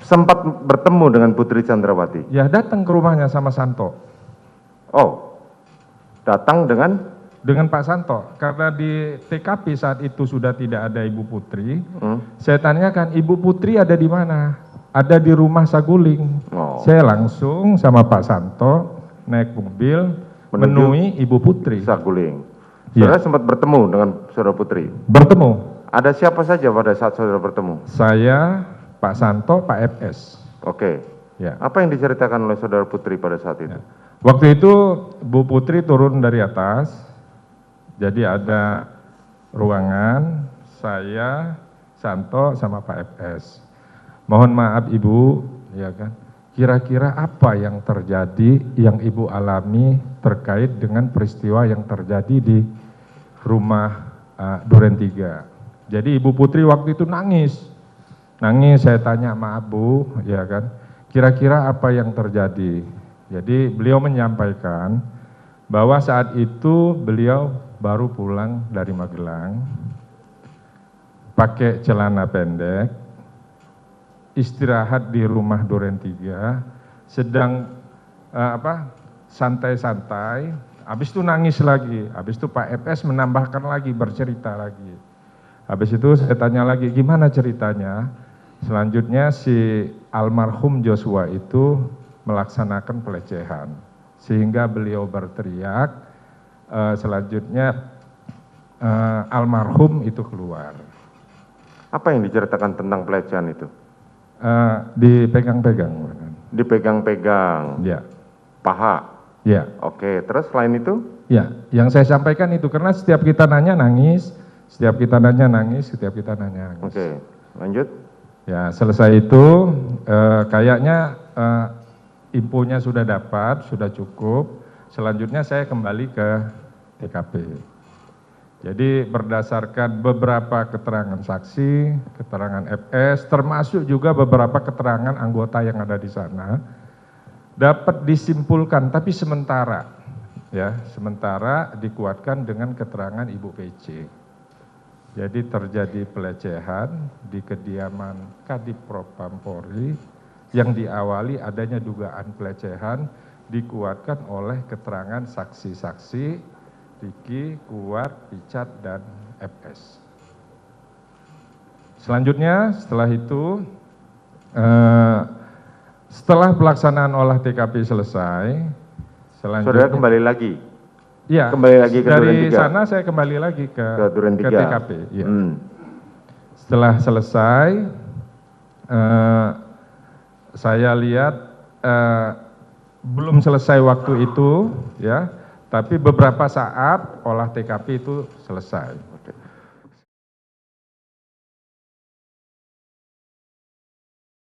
sempat bertemu dengan Putri Chandrawati? Ya, datang ke rumahnya sama Santo. Oh, datang dengan Pak Santo, karena di TKP saat itu sudah tidak ada Ibu Putri. Saya tanyakan, Ibu Putri ada di mana? Ada di rumah Saguling. Saya langsung sama Pak Santo naik mobil menemui Ibu Putri. Saguling. Saudara sempat bertemu dengan saudara Putri? Bertemu. Ada siapa saja pada saat saudara bertemu? Saya, Pak Santo, Pak FS. Oke. Ya. Apa yang diceritakan oleh saudara Putri pada saat itu? Waktu itu Bu Putri turun dari atas, jadi ada ruangan, saya, Santo, sama Pak FS. Mohon maaf Ibu, ya kan, kira-kira apa yang terjadi, yang Ibu alami terkait dengan peristiwa yang terjadi di rumah Duren 3. Jadi Ibu Putri waktu itu nangis, saya tanya, maaf Bu, ya kan, kira-kira apa yang terjadi? Jadi beliau menyampaikan bahwa saat itu beliau baru pulang dari Magelang, pakai celana pendek, istirahat di rumah Duren 3, sedang santai-santai, habis itu nangis lagi, habis itu Pak FS menambahkan lagi, bercerita lagi. Habis itu saya tanya lagi, gimana ceritanya? Selanjutnya si almarhum Joshua itu melaksanakan pelecehan, sehingga beliau berteriak, selanjutnya almarhum itu keluar. Apa yang diceritakan tentang pelecehan itu? Dipegang-pegang. Dipegang-pegang? Ya. Paha? Ya. Oke, terus selain itu? Ya, yang saya sampaikan itu, karena setiap kita nanya nangis, setiap kita nanya nangis. Oke, lanjut. Ya, selesai itu kayaknya infonya sudah dapat, sudah cukup. Selanjutnya saya kembali ke TKP. Jadi berdasarkan beberapa keterangan saksi, keterangan FS, termasuk juga beberapa keterangan anggota yang ada di sana, dapat disimpulkan, tapi sementara, ya, sementara dikuatkan dengan keterangan Ibu PC. Jadi terjadi pelecehan di kediaman Kadif Propam Polri yang diawali adanya dugaan pelecehan, dikuatkan oleh keterangan saksi-saksi Riki, Kuat, Richard, dan FS. Selanjutnya setelah itu, setelah pelaksanaan olah TKP selesai, saudara kembali lagi? Iya, kembali lagi ke Duren 3? Dari sana saya kembali lagi ke Duren 3? Ke TKP. Ya. Setelah selesai, saya lihat belum selesai waktu itu, ya. Tapi beberapa saat olah TKP itu selesai.